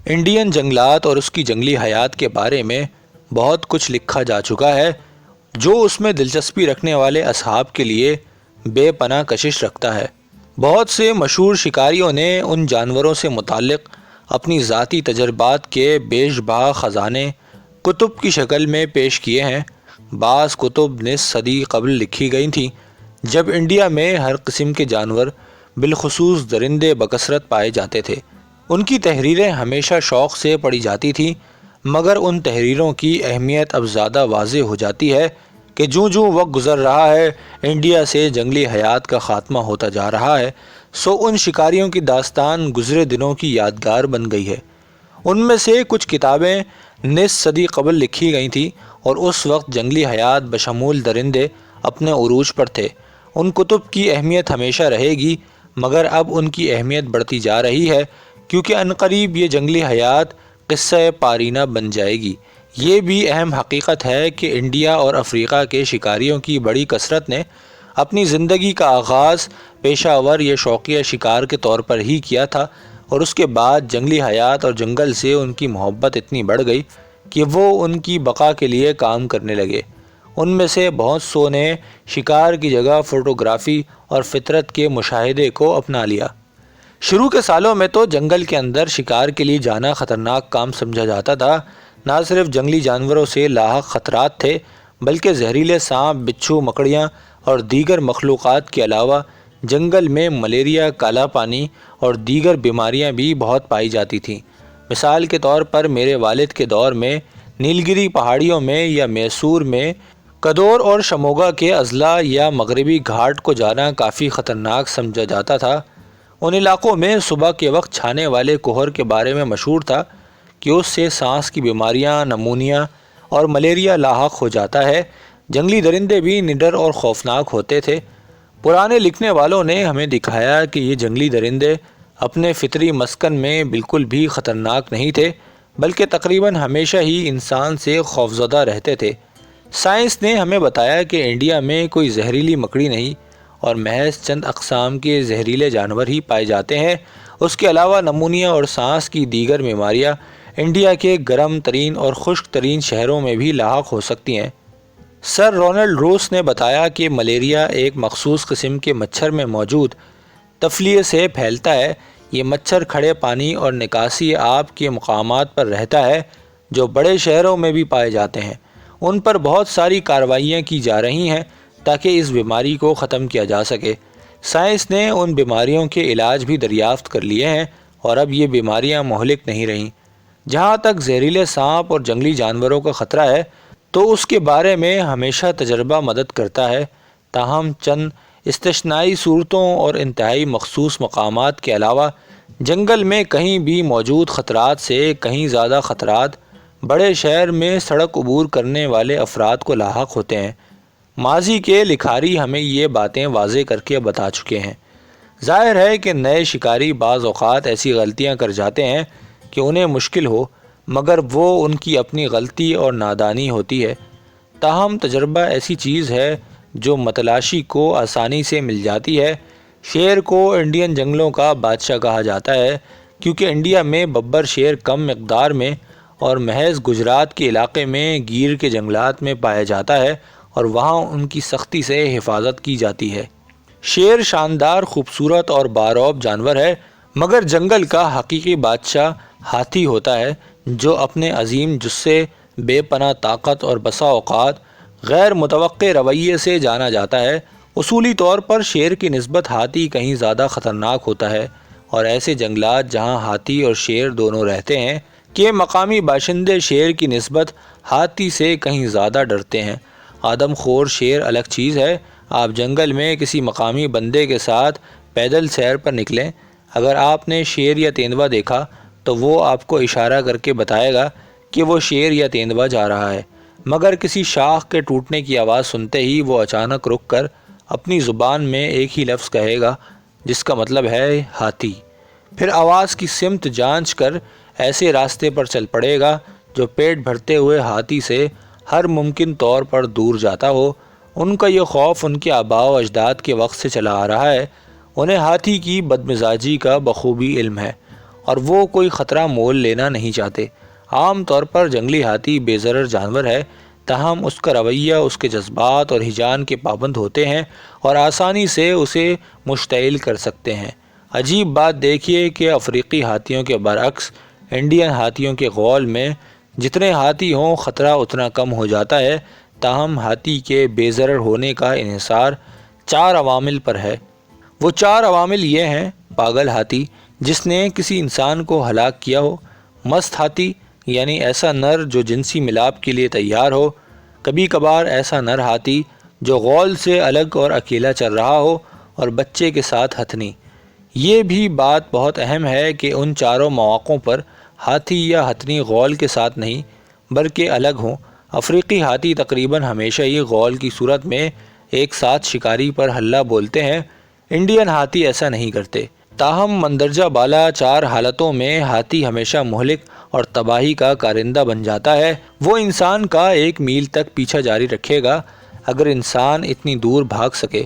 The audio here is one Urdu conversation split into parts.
انڈین جنگلات اور اس کی جنگلی حیات کے بارے میں بہت کچھ لکھا جا چکا ہے جو اس میں دلچسپی رکھنے والے اصحاب کے لیے بے پناہ کشش رکھتا ہے۔ بہت سے مشہور شکاریوں نے ان جانوروں سے متعلق اپنی ذاتی تجربات کے بیش بہا خزانے کتب کی شکل میں پیش کیے ہیں۔ بعض کتب نصف صدی قبل لکھی گئی تھیں جب انڈیا میں ہر قسم کے جانور بالخصوص درندے بکثرت پائے جاتے تھے۔ ان کی تحریریں ہمیشہ شوق سے پڑھی جاتی تھیں، مگر ان تحریروں کی اہمیت اب زیادہ واضح ہو جاتی ہے کہ جوں جوں وقت گزر رہا ہے انڈیا سے جنگلی حیات کا خاتمہ ہوتا جا رہا ہے، سو ان شکاریوں کی داستان گزرے دنوں کی یادگار بن گئی ہے۔ ان میں سے کچھ کتابیں نصف صدی قبل لکھی گئی تھیں اور اس وقت جنگلی حیات بشمول درندے اپنے عروج پر تھے۔ ان کتب کی اہمیت ہمیشہ رہے گی، مگر اب ان کی اہمیت بڑھتی جا رہی ہے کیونکہ عنقریب یہ جنگلی حیات قصہ پارینہ بن جائے گی۔ یہ بھی اہم حقیقت ہے کہ انڈیا اور افریقہ کے شکاریوں کی بڑی کثرت نے اپنی زندگی کا آغاز پیشہ ور یا شوقیہ شکار کے طور پر ہی کیا تھا، اور اس کے بعد جنگلی حیات اور جنگل سے ان کی محبت اتنی بڑھ گئی کہ وہ ان کی بقا کے لیے کام کرنے لگے۔ ان میں سے بہت سو نے شکار کی جگہ فوٹوگرافی اور فطرت کے مشاہدے کو اپنا لیا۔ شروع کے سالوں میں تو جنگل کے اندر شکار کے لیے جانا خطرناک کام سمجھا جاتا تھا۔ نہ صرف جنگلی جانوروں سے لاحق خطرات تھے بلکہ زہریلے سانپ، بچھو، مکڑیاں اور دیگر مخلوقات کے علاوہ جنگل میں ملیریا، کالا پانی اور دیگر بیماریاں بھی بہت پائی جاتی تھیں۔ مثال کے طور پر میرے والد کے دور میں نیلگری پہاڑیوں میں یا میسور میں کدور اور شموگا کے اضلاع یا مغربی گھاٹ کو جانا کافی خطرناک سمجھا جاتا تھا۔ ان علاقوں میں صبح کے وقت چھانے والے کہر کے بارے میں مشہور تھا کہ اس سے سانس کی بیماریاں، نمونیا اور ملیریا لاحق ہو جاتا ہے۔ جنگلی درندے بھی نڈر اور خوفناک ہوتے تھے۔ پرانے لکھنے والوں نے ہمیں دکھایا کہ یہ جنگلی درندے اپنے فطری مسکن میں بالکل بھی خطرناک نہیں تھے بلکہ تقریباً ہمیشہ ہی انسان سے خوفزدہ رہتے تھے۔ سائنس نے ہمیں بتایا کہ انڈیا میں کوئی زہریلی مکڑی نہیں اور محض چند اقسام کے زہریلے جانور ہی پائے جاتے ہیں۔ اس کے علاوہ نمونیا اور سانس کی دیگر بیماریاں انڈیا کے گرم ترین اور خشک ترین شہروں میں بھی لاحق ہو سکتی ہیں۔ سر رونلڈ روس نے بتایا کہ ملیریا ایک مخصوص قسم کے مچھر میں موجود تفلیے سے پھیلتا ہے۔ یہ مچھر کھڑے پانی اور نکاسی آب کے مقامات پر رہتا ہے جو بڑے شہروں میں بھی پائے جاتے ہیں۔ ان پر بہت ساری کارروائیاں کی جا رہی ہیں تاکہ اس بیماری کو ختم کیا جا سکے۔ سائنس نے ان بیماریوں کے علاج بھی دریافت کر لیے ہیں اور اب یہ بیماریاں مہلک نہیں رہیں۔ جہاں تک زہریلے سانپ اور جنگلی جانوروں کا خطرہ ہے تو اس کے بارے میں ہمیشہ تجربہ مدد کرتا ہے، تاہم چند استثنائی صورتوں اور انتہائی مخصوص مقامات کے علاوہ جنگل میں کہیں بھی موجود خطرات سے کہیں زیادہ خطرات بڑے شہر میں سڑک عبور کرنے والے افراد کو لاحق ہوتے ہیں۔ ماضی کے لکھاری ہمیں یہ باتیں واضح کر کے بتا چکے ہیں۔ ظاہر ہے کہ نئے شکاری بعض اوقات ایسی غلطیاں کر جاتے ہیں کہ انہیں مشکل ہو، مگر وہ ان کی اپنی غلطی اور نادانی ہوتی ہے۔ تاہم تجربہ ایسی چیز ہے جو متلاشی کو آسانی سے مل جاتی ہے۔ شیر کو انڈین جنگلوں کا بادشاہ کہا جاتا ہے کیونکہ انڈیا میں ببر شیر کم مقدار میں اور محض گجرات کے علاقے میں گیر کے جنگلات میں پایا جاتا ہے اور وہاں ان کی سختی سے حفاظت کی جاتی ہے۔ شیر شاندار، خوبصورت اور بارعب جانور ہے، مگر جنگل کا حقیقی بادشاہ ہاتھی ہوتا ہے جو اپنے عظیم جثے، بے پناہ طاقت اور بسا اوقات غیر متوقع رویے سے جانا جاتا ہے۔ اصولی طور پر شیر کی نسبت ہاتھی کہیں زیادہ خطرناک ہوتا ہے، اور ایسے جنگلات جہاں ہاتھی اور شیر دونوں رہتے ہیں کہ مقامی باشندے شیر کی نسبت ہاتھی سے کہیں زیادہ ڈرتے ہیں۔ آدم خور شیر الگ چیز ہے۔ آپ جنگل میں کسی مقامی بندے کے ساتھ پیدل سیر پر نکلیں، اگر آپ نے شیر یا تیندوا دیکھا تو وہ آپ کو اشارہ کر کے بتائے گا کہ وہ شیر یا تیندوا جا رہا ہے، مگر کسی شاخ کے ٹوٹنے کی آواز سنتے ہی وہ اچانک رک کر اپنی زبان میں ایک ہی لفظ کہے گا جس کا مطلب ہے ہاتھی، پھر آواز کی سمت جانچ کر ایسے راستے پر چل پڑے گا جو پیٹ بھرتے ہوئے ہاتھی سے ہر ممکن طور پر دور جاتا ہو۔ ان کا یہ خوف ان کے آباء و اجداد کے وقت سے چلا آ رہا ہے۔ انہیں ہاتھی کی بدمزاجی کا بخوبی علم ہے اور وہ کوئی خطرہ مول لینا نہیں چاہتے۔ عام طور پر جنگلی ہاتھی بے ضرر جانور ہے، تاہم اس کا رویہ اس کے جذبات اور ہیجان کے پابند ہوتے ہیں اور آسانی سے اسے مشتعل کر سکتے ہیں۔ عجیب بات دیکھیے کہ افریقی ہاتھیوں کے برعکس انڈین ہاتھیوں کے غول میں جتنے ہاتھی ہوں خطرہ اتنا کم ہو جاتا ہے، تاہم ہاتھی کے بے ضرر ہونے کا انحصار 4 عوامل پر ہے۔ وہ 4 عوامل یہ ہیں: پاگل ہاتھی جس نے کسی انسان کو ہلاک کیا ہو، مست ہاتھی یعنی ایسا نر جو جنسی ملاپ کے لیے تیار ہو، کبھی کبھار ایسا نر ہاتھی جو غول سے الگ اور اکیلا چل رہا ہو، اور بچے کے ساتھ ہتھنی۔ یہ بھی بات بہت اہم ہے کہ ان چاروں مواقعوں پر ہاتھی یا ہتھنی غول کے ساتھ نہیں بلکہ الگ ہوں۔ افریقی ہاتھی تقریباً ہمیشہ ہی غول کی صورت میں ایک ساتھ شکاری پر ہلہ بولتے ہیں، انڈین ہاتھی ایسا نہیں کرتے۔ تاہم مندرجہ بالا 4 حالتوں میں ہاتھی ہمیشہ مہلک اور تباہی کا کارندہ بن جاتا ہے۔ وہ انسان کا 1 میل تک پیچھا جاری رکھے گا اگر انسان اتنی دور بھاگ سکے،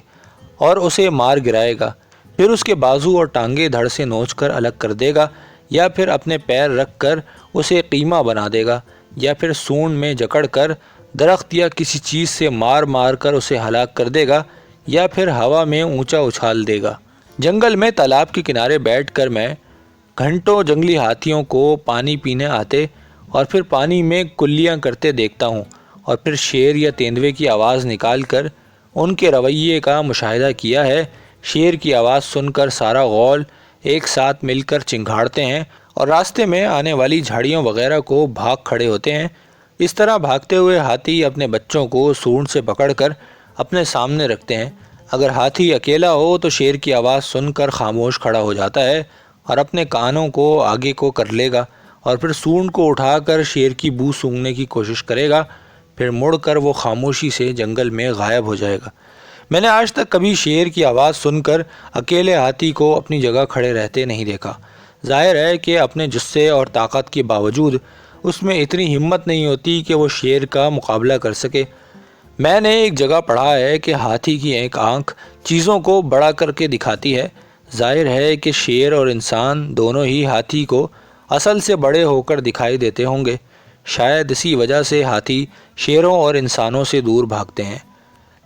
اور اسے مار گرائے گا، پھر اس کے بازو اور ٹانگیں دھڑ سے نوچ کر الگ کر دے گا، یا پھر اپنے پیر رکھ کر اسے قیمہ بنا دے گا، یا پھر سونڈ میں جکڑ کر درخت یا کسی چیز سے مار مار کر اسے ہلاک کر دے گا، یا پھر ہوا میں اونچا اچھال دے گا۔ جنگل میں تالاب کے کنارے بیٹھ کر میں گھنٹوں جنگلی ہاتھیوں کو پانی پینے آتے اور پھر پانی میں کلیاں کرتے دیکھتا ہوں، اور پھر شیر یا تیندوے کی آواز نکال کر ان کے رویے کا مشاہدہ کیا ہے۔ شیر کی آواز سن کر سارا غول ایک ساتھ مل کر چنگھاڑتے ہیں اور راستے میں آنے والی جھاڑیوں وغیرہ کو بھاگ کھڑے ہوتے ہیں۔ اس طرح بھاگتے ہوئے ہاتھی اپنے بچوں کو سونڈ سے پکڑ کر اپنے سامنے رکھتے ہیں۔ اگر ہاتھی اکیلا ہو تو شیر کی آواز سن کر خاموش کھڑا ہو جاتا ہے اور اپنے کانوں کو آگے کو کر لے گا، اور پھر سونڈ کو اٹھا کر شیر کی بو سونگھنے کی کوشش کرے گا، پھر مڑ کر وہ خاموشی سے جنگل میں غائب ہو جائے گا۔ میں نے آج تک کبھی شیر کی آواز سن کر اکیلے ہاتھی کو اپنی جگہ کھڑے رہتے نہیں دیکھا۔ ظاہر ہے کہ اپنے جثے اور طاقت کے باوجود اس میں اتنی ہمت نہیں ہوتی کہ وہ شیر کا مقابلہ کر سکے۔ میں نے ایک جگہ پڑھا ہے کہ ہاتھی کی ایک آنکھ چیزوں کو بڑا کر کے دکھاتی ہے۔ ظاہر ہے کہ شیر اور انسان دونوں ہی ہاتھی کو اصل سے بڑے ہو کر دکھائی دیتے ہوں گے۔ شاید اسی وجہ سے ہاتھی شیروں اور انسانوں سے دور بھاگتے ہیں۔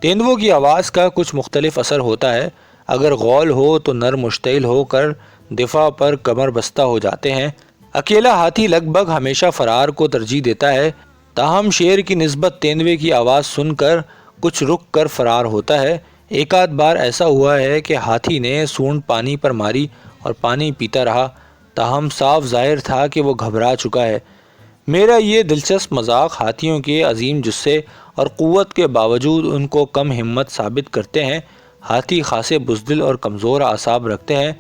تیندووں کی آواز کا کچھ مختلف اثر ہوتا ہے۔ اگر غول ہو تو نر مشتعل ہو کر دفاع پر کمر بستہ ہو جاتے ہیں۔ اکیلا ہاتھی لگ بھگ ہمیشہ فرار کو ترجیح دیتا ہے، تاہم شیر کی نسبت تیندوے کی آواز سن کر کچھ رک کر فرار ہوتا ہے۔ ایک آدھ بار ایسا ہوا ہے کہ ہاتھی نے سونڈ پانی پر ماری اور پانی پیتا رہا، تاہم صاف ظاہر تھا کہ وہ گھبرا چکا ہے۔ میرا یہ دلچسپ مذاق ہاتھیوں کے عظیم جثے اور قوت کے باوجود ان کو کم ہمت ثابت کرتے ہیں۔ ہاتھی خاصے بزدل اور کمزور اعصاب رکھتے ہیں۔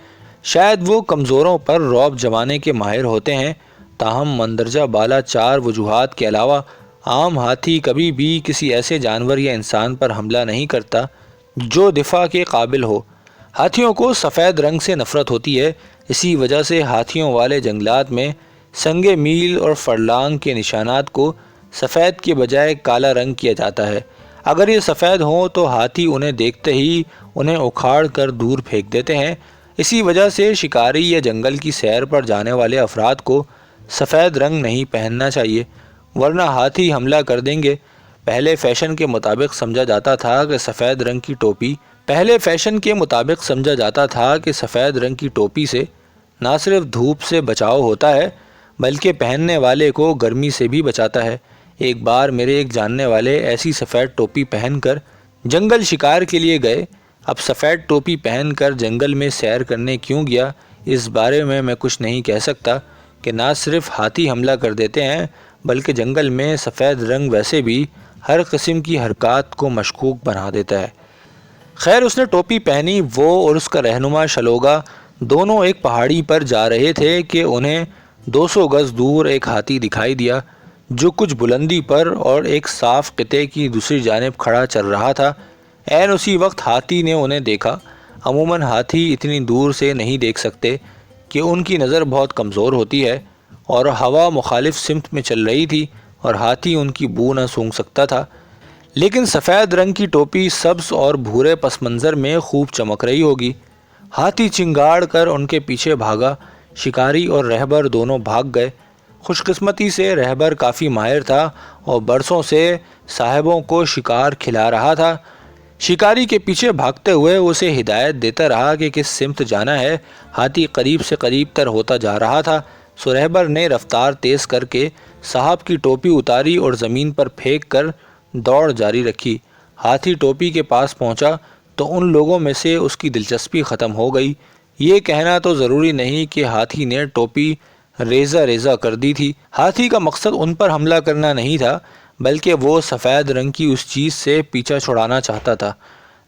شاید وہ کمزوروں پر رعب جمانے کے ماہر ہوتے ہیں، تاہم مندرجہ بالا 4 وجوہات کے علاوہ عام ہاتھی کبھی بھی کسی ایسے جانور یا انسان پر حملہ نہیں کرتا جو دفاع کے قابل ہو۔ ہاتھیوں کو سفید رنگ سے نفرت ہوتی ہے، اسی وجہ سے ہاتھیوں والے جنگلات میں سنگ میل اور فرلانگ کے نشانات کو سفید کے بجائے کالا رنگ کیا جاتا ہے۔ اگر یہ سفید ہوں تو ہاتھی انہیں دیکھتے ہی انہیں اکھاڑ کر دور پھینک دیتے ہیں۔ اسی وجہ سے شکاری یا جنگل کی سیر پر جانے والے افراد کو سفید رنگ نہیں پہننا چاہیے، ورنہ ہاتھی حملہ کر دیں گے۔ پہلے فیشن کے مطابق سمجھا جاتا تھا کہ سفید رنگ کی ٹوپی سے نہ صرف دھوپ سے بچاؤ ہوتا ہے بلکہ پہننے والے کو گرمی سے بھی بچاتا ہے۔ ایک بار میرے ایک جاننے والے ایسی سفید ٹوپی پہن کر جنگل شکار کے لیے گئے۔ اب سفید ٹوپی پہن کر جنگل میں سیر کرنے کیوں گیا، اس بارے میں کچھ نہیں کہہ سکتا کہ نہ صرف ہاتھی حملہ کر دیتے ہیں بلکہ جنگل میں سفید رنگ ویسے بھی ہر قسم کی حرکات کو مشکوک بنا دیتا ہے۔ خیر، اس نے ٹوپی پہنی۔ وہ اور اس کا رہنما شلوگا دونوں ایک پہاڑی پر جا رہے تھے کہ انہیں 200 گز دور ایک ہاتھی دکھائی دیا جو کچھ بلندی پر اور ایک صاف خطے کی دوسری جانب کھڑا چل رہا تھا۔ عین اسی وقت ہاتھی نے انہیں دیکھا۔ عموماً ہاتھی اتنی دور سے نہیں دیکھ سکتے کہ ان کی نظر بہت کمزور ہوتی ہے، اور ہوا مخالف سمت میں چل رہی تھی اور ہاتھی ان کی بو نہ سونگھ سکتا تھا، لیکن سفید رنگ کی ٹوپی سبز اور بھورے پس منظر میں خوب چمک رہی ہوگی۔ ہاتھی چنگاڑ کر ان کے پیچھے بھاگا۔ شکاری اور رہبر دونوں بھاگ گئے۔ خوش قسمتی سے رہبر کافی ماہر تھا اور برسوں سے صاحبوں کو شکار کھلا رہا تھا۔ شکاری کے پیچھے بھاگتے ہوئے اسے ہدایت دیتا رہا کہ کس سمت جانا ہے۔ ہاتھی قریب سے قریب تر ہوتا جا رہا تھا، سو رہبر نے رفتار تیز کر کے صاحب کی ٹوپی اتاری اور زمین پر پھینک کر دوڑ جاری رکھی۔ ہاتھی ٹوپی کے پاس پہنچا تو ان لوگوں میں سے اس کی دلچسپی ختم ہو گئی۔ یہ کہنا تو ضروری نہیں کہ ہاتھی نے ٹوپی ریزہ ریزہ کر دی تھی۔ ہاتھی کا مقصد ان پر حملہ کرنا نہیں تھا، بلکہ وہ سفید رنگ کی اس چیز سے پیچھا چھڑانا چاہتا تھا۔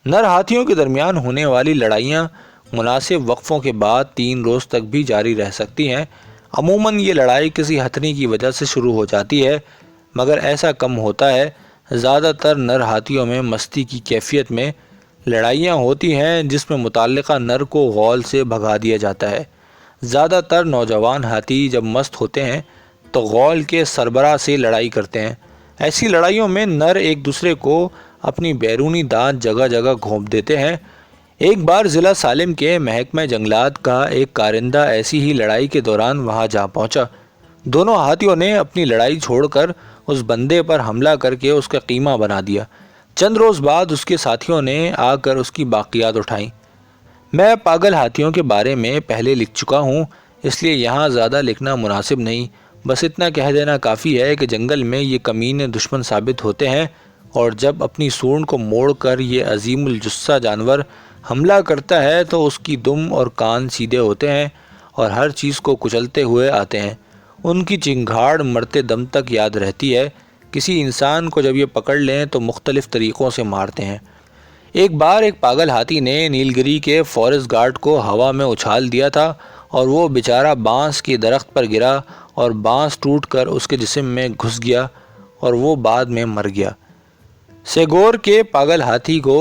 نر ہاتھیوں کے درمیان ہونے والی لڑائیاں مناسب وقفوں کے بعد 3 روز تک بھی جاری رہ سکتی ہیں۔ عموماً یہ لڑائی کسی ہتھنی کی وجہ سے شروع ہو جاتی ہے، مگر ایسا کم ہوتا ہے۔ زیادہ تر نر ہاتھیوں میں مستی کی کیفیت میں لڑائیاں ہوتی ہیں جس میں متعلقہ نر کو غول سے بھگا دیا جاتا ہے۔ زیادہ تر نوجوان ہاتھی جب مست ہوتے ہیں تو غول کے سربراہ سے لڑائی کرتے ہیں۔ ایسی لڑائیوں میں نر ایک دوسرے کو اپنی بیرونی دانت جگہ جگہ گھونپ دیتے ہیں۔ ایک بار ضلع سالم کے محکمہ جنگلات کا ایک کارندہ ایسی ہی لڑائی کے دوران وہاں جا پہنچا۔ دونوں ہاتھیوں نے اپنی لڑائی چھوڑ کر اس بندے پر حملہ کر کے اس کا قیمہ بنا دیا۔ چند روز بعد اس کے ساتھیوں نے آ کر اس کی باقیات اٹھائیں۔ میں پاگل ہاتھیوں کے بارے میں پہلے لکھ چکا ہوں، اس لیے یہاں زیادہ لکھنا مناسب نہیں۔ بس اتنا کہہ دینا کافی ہے کہ جنگل میں یہ کمینے دشمن ثابت ہوتے ہیں، اور جب اپنی سونڈ کو موڑ کر یہ عظیم الجثہ جانور حملہ کرتا ہے تو اس کی دم اور کان سیدھے ہوتے ہیں اور ہر چیز کو کچلتے ہوئے آتے ہیں۔ ان کی چنگھاڑ مرتے دم تک یاد رہتی ہے۔ کسی انسان کو جب یہ پکڑ لیں تو مختلف طریقوں سے مارتے ہیں۔ ایک بار ایک پاگل ہاتھی نے نیل گری کے فارسٹ گارڈ کو ہوا میں اچھال دیا تھا اور وہ بیچارہ بانس کے درخت پر گرا اور بانس ٹوٹ کر اس کے جسم میں گھس گیا اور وہ بعد میں مر گیا۔ سیگور کے پاگل ہاتھی کو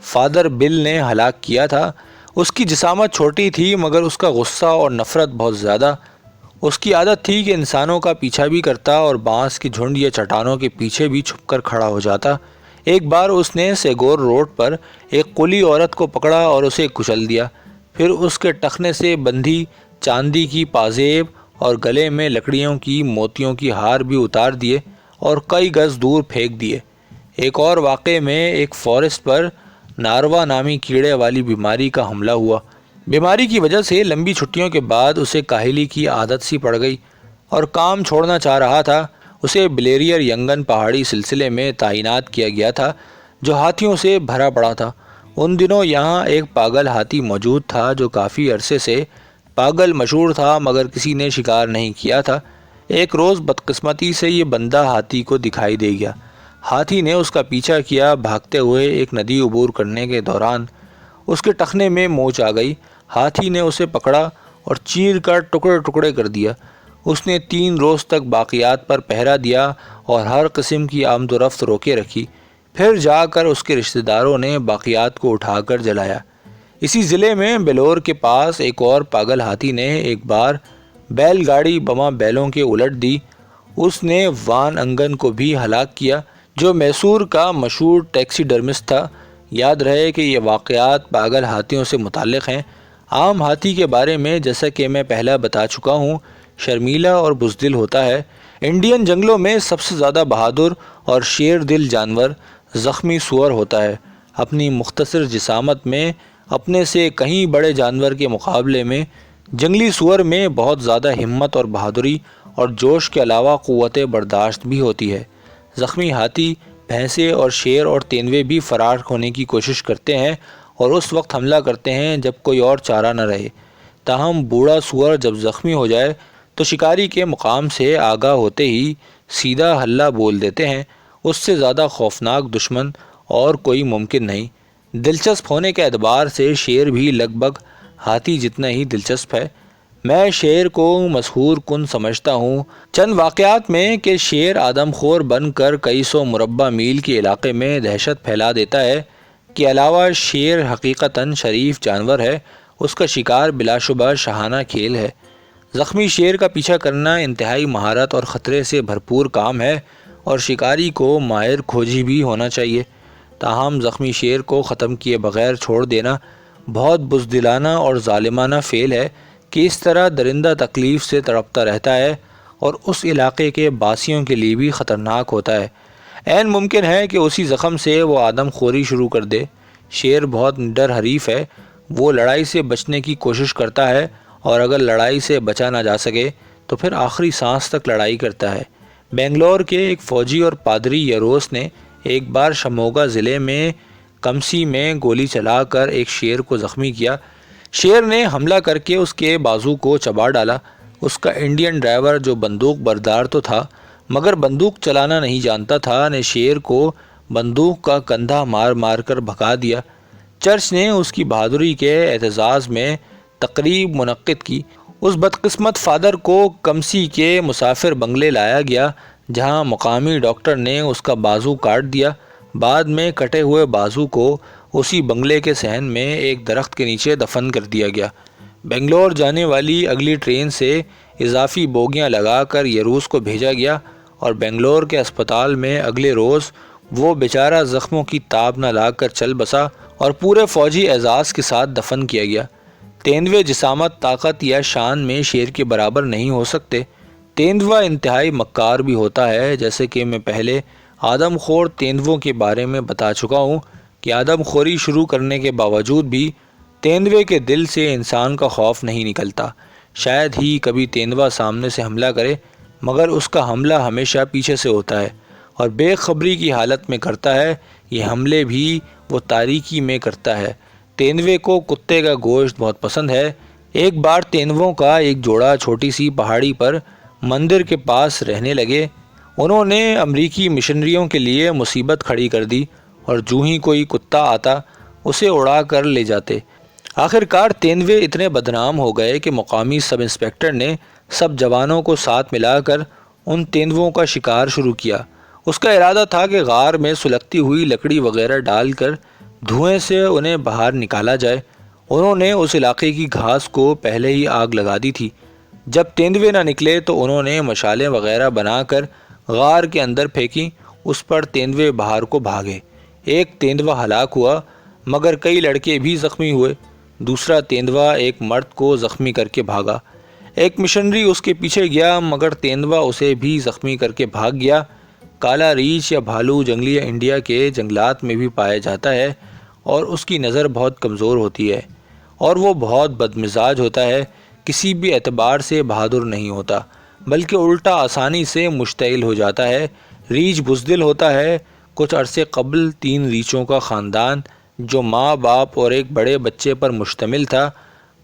فادر بل نے ہلاک کیا تھا۔ اس کی جسامت چھوٹی تھی مگر اس کا غصہ اور نفرت بہت زیادہ۔ اس کی عادت تھی کہ انسانوں کا پیچھا بھی کرتا اور بانس کی جھنڈ یا چٹانوں کے پیچھے بھی چھپ کر کھڑا ہو جاتا۔ ایک بار اس نے سیگور روڈ پر ایک قلی عورت کو پکڑا اور اسے کچل دیا، پھر اس کے ٹخنے سے بندھی چاندی کی پازیب اور گلے میں لکڑیوں کی موتیوں کی ہار بھی اتار دیے اور کئی گز دور پھینک دیے۔ ایک اور واقعے میں ایک فارسٹ پر ناروا نامی کیڑے والی بیماری کا حملہ ہوا۔ بیماری کی وجہ سے لمبی چھٹیوں کے بعد اسے کاہلی کی عادت سی پڑ گئی اور کام چھوڑنا چاہ رہا تھا۔ اسے بلیریئر ینگن پہاڑی سلسلے میں تعینات کیا گیا تھا جو ہاتھیوں سے بھرا پڑا تھا۔ ان دنوں یہاں ایک پاگل ہاتھی موجود تھا جو کافی عرصے سے پاگل مشہور تھا مگر کسی نے شکار نہیں کیا تھا۔ ایک روز بدقسمتی سے یہ بندہ ہاتھی کو دکھائی دے گیا۔ ہاتھی نے اس کا پیچھا کیا۔ بھاگتے ہوئے ایک ندی عبور کرنے کے دوران اس کے ٹخنے میں موچ آ گئی۔ ہاتھی نے اسے پکڑا اور چیر کر ٹکڑے ٹکڑے کر دیا۔ اس نے 3 روز تک باقیات پر پہرا دیا اور ہر قسم کی آمد و رفت روکے رکھی۔ پھر جا کر اس کے رشتہ داروں نے باقیات کو اٹھا کر جلایا۔ اسی ضلع میں بیلور کے پاس ایک اور پاگل ہاتھی نے ایک بار بیل گاڑی بما بیلوں کے الٹ دی۔ اس نے وان انگن کو بھی ہلاک کیا جو میسور کا مشہور ٹیکسی ڈرمسٹ تھا۔ یاد رہے کہ یہ واقعات پاگل ہاتھیوں سے متعلق ہیں۔ عام ہاتھی کے بارے میں جیسا کہ میں پہلا بتا چکا ہوں، شرمیلا اور بزدل ہوتا ہے۔ انڈین جنگلوں میں سب سے زیادہ بہادر اور شیر دل جانور زخمی سور ہوتا ہے۔ اپنی مختصر جسامت میں اپنے سے کہیں بڑے جانور کے مقابلے میں جنگلی سور میں بہت زیادہ ہمت اور بہادری اور جوش کے علاوہ قوت برداشت بھی ہوتی ہے۔ زخمی ہاتھی، بھینسے اور شیر اور تیندوے بھی فرار ہونے کی کوشش کرتے ہیں اور اس وقت حملہ کرتے ہیں جب کوئی اور چارہ نہ رہے۔ تاہم بوڑھا سور جب زخمی ہو جائے تو شکاری کے مقام سے آگاہ ہوتے ہی سیدھا ہلہ بول دیتے ہیں۔ اس سے زیادہ خوفناک دشمن اور کوئی ممکن نہیں۔ دلچسپ ہونے کے اعتبار سے شیر بھی لگ بھگ ہاتھی جتنا ہی دلچسپ ہے۔ میں شیر کو مسحور کن سمجھتا ہوں چند واقعات میں کہ شیر آدم خور بن کر کئی سو مربع میل کے علاقے میں دہشت پھیلا دیتا ہے۔ کے علاوہ شیر حقیقتاً شریف جانور ہے۔ اس کا شکار بلا شبہ شاہانہ کھیل ہے۔ زخمی شیر کا پیچھا کرنا انتہائی مہارت اور خطرے سے بھرپور کام ہے اور شکاری کو ماہر کھوجی بھی ہونا چاہیے۔ تاہم زخمی شیر کو ختم کیے بغیر چھوڑ دینا بہت بزدلانہ اور ظالمانہ فعل ہے۔ کہ اس طرح درندہ تکلیف سے تڑپتا رہتا ہے اور اس علاقے کے باسیوں کے لیے بھی خطرناک ہوتا ہے۔ عین ممکن ہے کہ اسی زخم سے وہ آدم خوری شروع کر دے۔ شیر بہت نڈر حریف ہے، وہ لڑائی سے بچنے کی کوشش کرتا ہے اور اگر لڑائی سے بچا نہ جا سکے تو پھر آخری سانس تک لڑائی کرتا ہے۔ بنگلور کے ایک فوجی اور پادری یروس نے ایک بار شموگا ضلع میں کمسی میں گولی چلا کر ایک شیر کو زخمی کیا۔ شیر نے حملہ کر کے اس کے بازو کو چبا ڈالا۔ اس کا انڈین ڈرائیور جو بندوق بردار تو تھا مگر بندوق چلانا نہیں جانتا تھا، نے شیر کو بندوق کا کندھا مار مار کر بھگا دیا۔ چرچ نے اس کی بہادری کے اعتزاز میں تقریب منعقد کی۔ اس بدقسمت فادر کو کمسی کے مسافر بنگلے لایا گیا جہاں مقامی ڈاکٹر نے اس کا بازو کاٹ دیا۔ بعد میں کٹے ہوئے بازو کو اسی بنگلے کے صحن میں ایک درخت کے نیچے دفن کر دیا گیا۔ بنگلور جانے والی اگلی ٹرین سے اضافی بوگیاں لگا کر یروس کو بھیجا گیا اور بنگلور کے اسپتال میں اگلے روز وہ بیچارہ زخموں کی تاب نہ لا کر چل بسا اور پورے فوجی اعزاز کے ساتھ دفن کیا گیا۔ تیندوے جسامت، طاقت یا شان میں شیر کے برابر نہیں ہو سکتے۔ تیندوا انتہائی مکار بھی ہوتا ہے، جیسے کہ میں پہلے آدم خور تیندووں کے بارے میں بتا چکا ہوں کہ آدم خوری شروع کرنے کے باوجود بھی تیندوے کے دل سے انسان کا خوف نہیں نکلتا۔ شاید ہی کبھی تیندوا سامنے سے حملہ کرے مگر اس کا حملہ ہمیشہ پیچھے سے ہوتا ہے اور بے خبری کی حالت میں کرتا ہے۔ یہ حملے بھی وہ تاریکی میں کرتا ہے۔ تیندوے کو کتے کا گوشت بہت پسند ہے۔ ایک بار تیندووں کا ایک جوڑا چھوٹی سی پہاڑی پر مندر کے پاس رہنے لگے۔ انہوں نے امریکی مشنریوں کے لیے مصیبت کھڑی کر دی اور جو ہی کوئی کتا آتا اسے اڑا کر لے جاتے۔ آخر کار تیندوے اتنے بدنام ہو گئے کہ مقامی سب انسپکٹر نے سب جوانوں کو ساتھ ملا کر ان تیندووں کا شکار شروع کیا۔ اس کا ارادہ تھا کہ غار میں سلگتی ہوئی لکڑی وغیرہ ڈال کر دھوئیں سے انہیں باہر نکالا جائے۔ انہوں نے اس علاقے کی گھاس کو پہلے ہی آگ لگا دی تھی۔ جب تیندوے نہ نکلے تو انہوں نے مشالیں وغیرہ بنا کر غار کے اندر پھینکی۔ اس پر تیندوے باہر کو بھاگے۔ ایک تیندوا ہلاک ہوا مگر کئی لڑکے بھی زخمی ہوئے۔ دوسرا تیندوا ایک مرد کو زخمی کر کے بھاگا۔ ایک مشنری اس کے پیچھے گیا مگر تیندوا اسے بھی زخمی کر کے بھاگ گیا۔ کالا ریچھ یا بھالو جنگلی انڈیا کے جنگلات میں بھی پایا جاتا ہے اور اس کی نظر بہت کمزور ہوتی ہے اور وہ بہت بدمزاج ہوتا ہے، کسی بھی اعتبار سے بہادر نہیں ہوتا بلکہ الٹا آسانی سے مشتعل ہو جاتا ہے۔ ریچھ بزدل ہوتا ہے۔ کچھ عرصے قبل 3 ریچھوں کا خاندان جو ماں باپ اور ایک بڑے بچے پر مشتمل تھا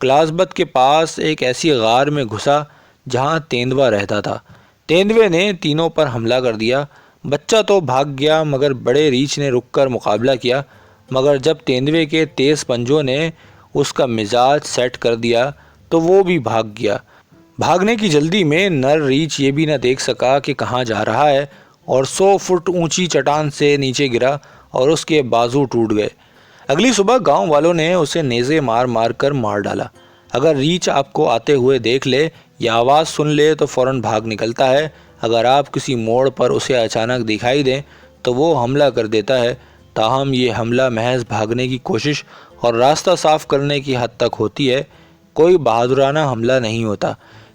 کلاسبت کے پاس ایک ایسی غار میں گھسا جہاں تیندوا رہتا تھا۔ تیندوے نے تینوں پر حملہ کر دیا۔ بچہ تو بھاگ گیا مگر بڑے ریچھ نے رک کر مقابلہ کیا، مگر جب تیندوے کے تیز پنجوں نے اس کا مزاج سیٹ کر دیا تو وہ بھی بھاگ گیا۔ بھاگنے کی جلدی میں نر ریچھ یہ بھی نہ دیکھ سکا کہ کہاں جا رہا ہے اور 100 فٹ اونچی چٹان سے نیچے گرا اور اس کے بازو ٹوٹ گئے۔ اگلی صبح گاؤں والوں نے اسے نیزے مار مار کر مار ڈالا۔ اگر ریچھ آپ کو آتے ہوئے دیکھ لے یا آواز سن لے تو فوراً بھاگ نکلتا ہے۔ اگر آپ کسی موڑ پر اسے اچانک دکھائی دیں تو وہ حملہ کر دیتا ہے، تاہم یہ حملہ محض بھاگنے کی کوشش اور راستہ صاف کرنے کی حد تک ہوتی ہے، کوئی بہادرانہ حملہ نہیں ہوتا۔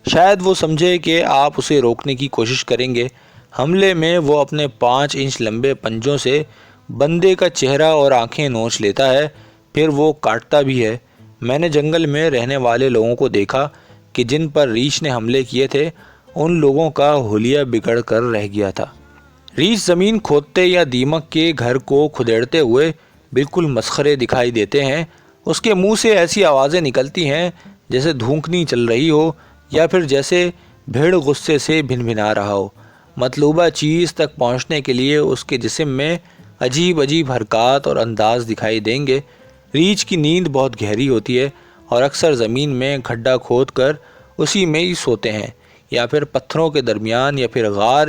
شاید وہ سمجھے کہ آپ اسے روکنے کی کوشش کریں گے۔ حملے میں وہ اپنے 5 انچ لمبے پنجوں سے بندے کا چہرہ اور آنکھیں نوچ لیتا ہے، پھر وہ کاٹتا بھی ہے۔ میں نے جنگل میں رہنے والے لوگوں کو دیکھا کہ جن پر ریچھ نے حملے کیے تھے ان لوگوں کا حلیہ بگڑ کر رہ گیا تھا۔ ریچھ زمین کھودتے یا دیمک کے گھر کو کھدیڑتے ہوئے بالکل مسخرے دکھائی دیتے ہیں۔ اس کے منہ سے ایسی آوازیں نکلتی ہیں جیسے دھونکنی چل رہی ہو یا پھر جیسے بھیڑ غصے سے بھن بھنا رہا ہو۔ مطلوبہ چیز تک پہنچنے کے لیے اس کے جسم میں عجیب عجیب حرکات اور انداز دکھائی دیں گے۔ ریچھ کی نیند بہت گہری ہوتی ہے اور اکثر زمین میں کھڈا کھود کر اسی میں ہی سوتے ہیں یا پھر پتھروں کے درمیان یا پھر غار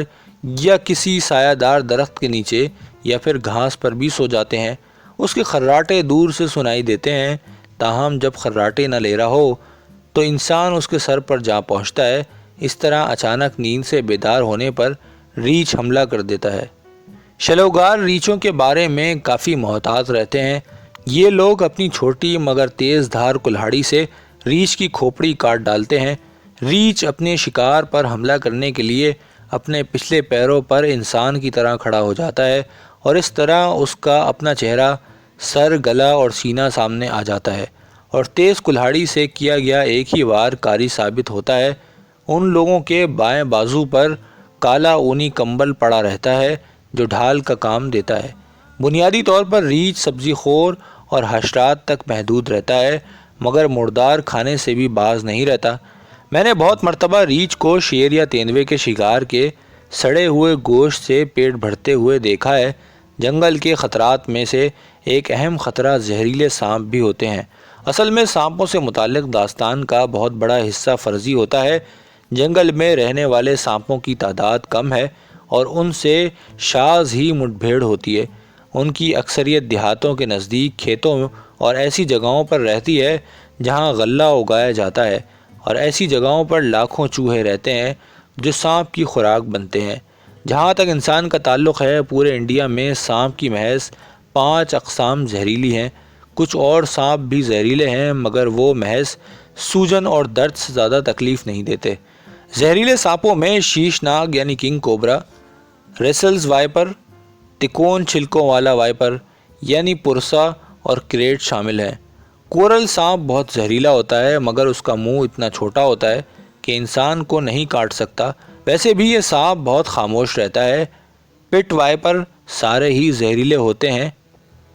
یا کسی سایہ دار درخت کے نیچے یا پھر گھاس پر بھی سو جاتے ہیں۔ اس کے خراٹے دور سے سنائی دیتے ہیں، تاہم جب خراٹے نہ لے رہا ہو تو انسان اس کے سر پر جا پہنچتا ہے۔ اس طرح اچانک نیند سے بیدار ہونے پر ریچھ حملہ کر دیتا ہے۔ شلوگار ریچھوں کے بارے میں کافی محتاط رہتے ہیں۔ یہ لوگ اپنی چھوٹی مگر تیز دھار کلہاڑی سے ریچھ کی کھوپڑی کاٹ ڈالتے ہیں۔ ریچھ اپنے شکار پر حملہ کرنے کے لیے اپنے پچھلے پیروں پر انسان کی طرح کھڑا ہو جاتا ہے اور اس طرح اس کا اپنا چہرہ، سر، گلا اور سینہ سامنے آ جاتا ہے اور تیز کلہاڑی سے کیا گیا ایک ہی وار کاری ثابت ہوتا ہے۔ ان لوگوں کے بائیں بازو پر کالا اونی کمبل پڑا رہتا ہے جو ڈھال کا کام دیتا ہے۔ بنیادی طور پر ریچھ سبزی خور اور حشرات تک محدود رہتا ہے، مگر مردار کھانے سے بھی باز نہیں رہتا۔ میں نے بہت مرتبہ ریچھ کو شیر یا تیندوے کے شکار کے سڑے ہوئے گوشت سے پیٹ بھرتے ہوئے دیکھا ہے۔ جنگل کے خطرات میں سے ایک اہم خطرہ زہریلے سانپ بھی ہوتے ہیں۔ اصل میں سانپوں سے متعلق داستان کا بہت بڑا حصہ فرضی ہوتا ہے۔ جنگل میں رہنے والے سانپوں کی تعداد کم ہے اور ان سے شاذ ہی مٹ بھیڑ ہوتی ہے۔ ان کی اکثریت دیہاتوں کے نزدیک کھیتوں اور ایسی جگہوں پر رہتی ہے جہاں غلہ اگایا جاتا ہے، اور ایسی جگہوں پر لاکھوں چوہے رہتے ہیں جو سانپ کی خوراک بنتے ہیں۔ جہاں تک انسان کا تعلق ہے، پورے انڈیا میں سانپ کی محض 5 اقسام زہریلی ہیں۔ کچھ اور سانپ بھی زہریلے ہیں مگر وہ محض سوجن اور درد سے زیادہ تکلیف نہیں دیتے۔ زہریلے سانپوں میں شیش ناگ یعنی کنگ کوبرا، ریسلز وائپر، تکون چھلکوں والا وائپر یعنی پرسا اور کریٹ شامل ہیں۔ کورل سانپ بہت زہریلا ہوتا ہے مگر اس کا منہ اتنا چھوٹا ہوتا ہے کہ انسان کو نہیں کاٹ سکتا۔ ویسے بھی یہ سانپ بہت خاموش رہتا ہے۔ پٹ وائپر سارے ہی زہریلے ہوتے ہیں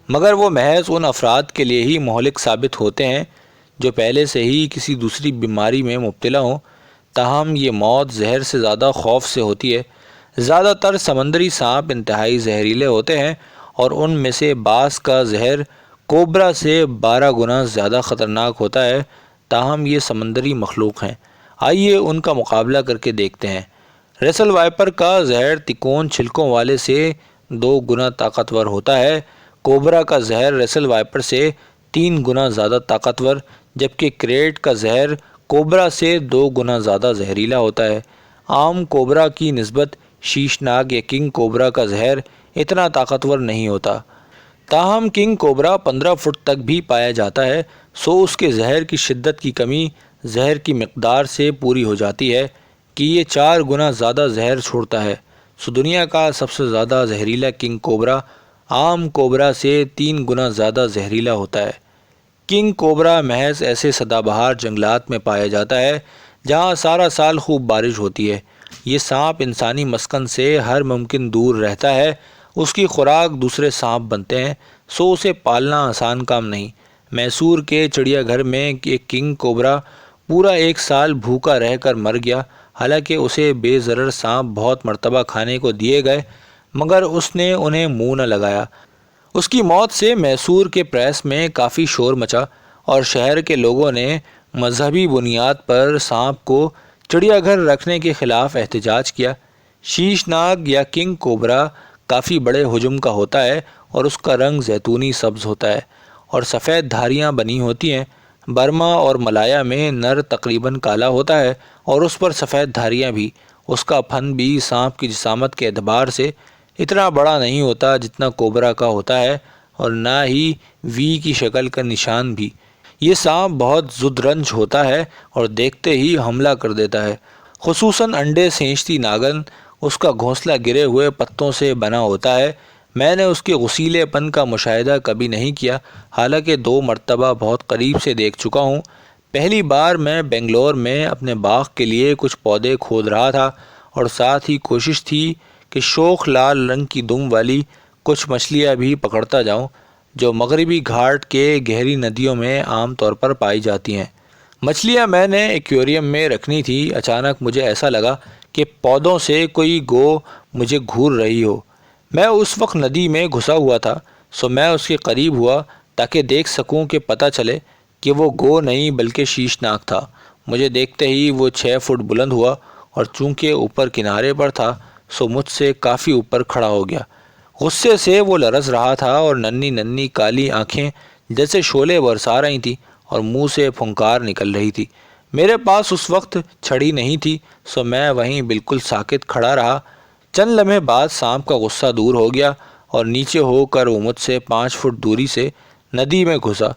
مگر وہ محض ان افراد کے لیے ہی مہلک ثابت ہوتے ہیں جو پہلے سے ہی کسی دوسری بیماری میں مبتلا ہوں۔ تاہم یہ موت زہر سے زیادہ خوف سے ہوتی ہے۔ زیادہ تر سمندری سانپ انتہائی زہریلے ہوتے ہیں اور ان میں سے بعض کا زہر کوبرا سے 12 گنا زیادہ خطرناک ہوتا ہے۔ تاہم یہ سمندری مخلوق ہیں۔ آئیے ان کا مقابلہ کر کے دیکھتے ہیں۔ ریسل وائپر کا زہر تکون چھلکوں والے سے 2 گنا طاقتور ہوتا ہے۔ کوبرا کا زہر ریسل وائپر سے 3 گنا زیادہ طاقتور، جبکہ کریٹ کا زہر کوبرا سے 2 گنا زیادہ زہریلا ہوتا ہے۔ عام کوبرا کی نسبت شیش ناگ یا کنگ کوبرا کا زہر اتنا طاقتور نہیں ہوتا۔ تاہم کنگ کوبرا 15 فٹ تک بھی پایا جاتا ہے، سو اس کے زہر کی شدت کی کمی زہر کی مقدار سے پوری ہو جاتی ہے کہ یہ 4 گنا زیادہ زہر چھوڑتا ہے۔ سو دنیا کا سب سے زیادہ زہریلا کنگ کوبرا عام کوبرا سے 3 گنا زیادہ زہریلا ہوتا ہے۔ کنگ کوبرا محض ایسے سدا بہار جنگلات میں پایا جاتا ہے جہاں سارا سال خوب بارش ہوتی ہے۔ یہ سانپ انسانی مسکن سے ہر ممکن دور رہتا ہے۔ اس کی خوراک دوسرے سانپ بنتے ہیں، سو اسے پالنا آسان کام نہیں۔ میسور کے چڑیا گھر میں ایک کنگ کوبرا پورا 1 سال بھوکا رہ کر مر گیا، حالانکہ اسے بے ضرر سانپ بہت مرتبہ کھانے کو دیے گئے مگر اس نے انہیں منہ نہ لگایا۔ اس کی موت سے میسور کے پریس میں کافی شور مچا اور شہر کے لوگوں نے مذہبی بنیاد پر سانپ کو چڑیا گھر رکھنے کے خلاف احتجاج کیا۔ شیش ناگ یا کنگ کوبرا کافی بڑے حجم کا ہوتا ہے اور اس کا رنگ زیتونی سبز ہوتا ہے اور سفید دھاریاں بنی ہوتی ہیں۔ برما اور ملایا میں نر تقریباً کالا ہوتا ہے اور اس پر سفید دھاریاں بھی۔ اس کا پھن بھی سانپ کی جسامت کے اعتبار سے اتنا بڑا نہیں ہوتا جتنا کوبرا کا ہوتا ہے اور نہ ہی وی کی شکل کا نشان بھی۔ یہ سانپ بہت زدرنج ہوتا ہے اور دیکھتے ہی حملہ کر دیتا ہے، خصوصاً انڈے سینچتی ناگن۔ اس کا گھونسلہ گرے ہوئے پتوں سے بنا ہوتا ہے۔ میں نے اس کے غسیلے پن کا مشاہدہ کبھی نہیں کیا، حالانکہ 2 مرتبہ بہت قریب سے دیکھ چکا ہوں۔ پہلی بار میں بنگلور میں اپنے باغ کے لیے کچھ پودے کھود رہا تھا اور ساتھ ہی کوشش تھی کہ شوخ لال رنگ کی دم والی کچھ مچھلیاں بھی پکڑتا جاؤں جو مغربی گھاٹ کے گہری ندیوں میں عام طور پر پائی جاتی ہیں۔ مچھلیاں میں نے ایکویریم میں رکھنی تھی۔ اچانک مجھے ایسا لگا کہ پودوں سے کوئی گو مجھے گھور رہی ہو۔ میں اس وقت ندی میں گھسا ہوا تھا، سو میں اس کے قریب ہوا تاکہ دیکھ سکوں کہ پتہ چلے کہ وہ گو نہیں بلکہ شیش ناگ تھا۔ مجھے دیکھتے ہی وہ 6 فٹ بلند ہوا اور چونکہ اوپر کنارے پر تھا سو مجھ سے کافی اوپر کھڑا ہو گیا۔ غصے سے وہ لرز رہا تھا اور ننھی ننھی کالی آنکھیں جیسے شعلے برسا رہی تھیں اور منہ سے پھنکار نکل رہی تھی۔ میرے پاس اس وقت چھڑی نہیں تھی، سو میں وہیں بالکل ساکت کھڑا رہا۔ چند لمحے بعد سانپ کا غصہ دور ہو گیا اور نیچے ہو کر وہ مجھ سے 5 فٹ دوری سے ندی میں گھسا۔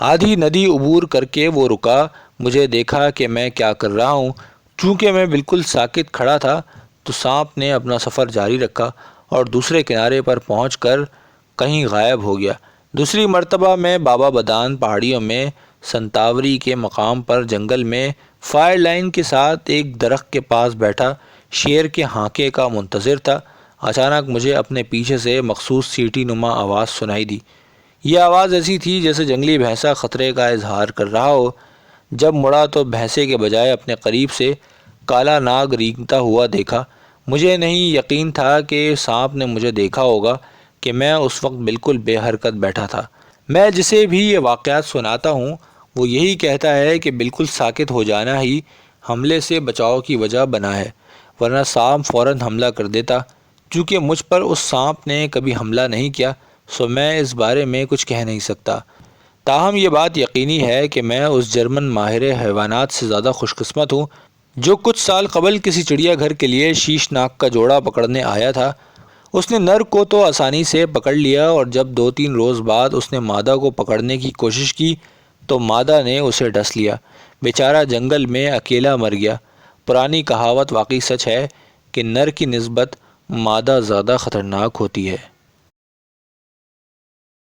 آدھی ندی عبور کر کے وہ رکا، مجھے دیکھا کہ میں کیا کر رہا ہوں۔ چونکہ میں بالکل ساکت کھڑا تھا تو سانپ نے اپنا سفر جاری رکھا اور دوسرے کنارے پر پہنچ کر کہیں غائب ہو گیا۔ دوسری مرتبہ میں بابا بدان پہاڑیوں میں سنتاوری کے مقام پر جنگل میں فائر لائن کے ساتھ ایک درخت کے پاس بیٹھا شیر کے ہانکے کا منتظر تھا۔ اچانک مجھے اپنے پیچھے سے مخصوص سیٹی نما آواز سنائی دی۔ یہ آواز ایسی تھی جیسے جنگلی بھینسا خطرے کا اظہار کر رہا ہو۔ جب مڑا تو بھینسے کے بجائے اپنے قریب سے کالا ناگ رینگتا ہوا دیکھا۔ مجھے نہیں یقین تھا کہ سانپ نے مجھے دیکھا ہوگا کہ میں اس وقت بالکل بے حرکت بیٹھا تھا۔ میں جسے بھی یہ واقعات سناتا ہوں وہ یہی کہتا ہے کہ بالکل ساکت ہو جانا ہی حملے سے بچاؤ کی وجہ بنا ہے، ورنہ سانپ فوراً حملہ کر دیتا۔ چونکہ مجھ پر اس سانپ نے کبھی حملہ نہیں کیا سو میں اس بارے میں کچھ کہہ نہیں سکتا۔ تاہم یہ بات یقینی ہے کہ میں اس جرمن ماہر حیوانات سے زیادہ خوش قسمت ہوں جو کچھ سال قبل کسی چڑیا گھر کے لیے شیش ناگ کا جوڑا پکڑنے آیا تھا۔ اس نے نر کو تو آسانی سے پکڑ لیا اور جب 2-3 روز بعد اس نے مادہ کو پکڑنے کی کوشش کی تو مادہ نے اسے ڈس لیا۔ بیچارہ جنگل میں اکیلا مر گیا۔ پرانی کہاوت واقعی سچ ہے کہ نر کی نسبت مادہ زیادہ خطرناک ہوتی ہے۔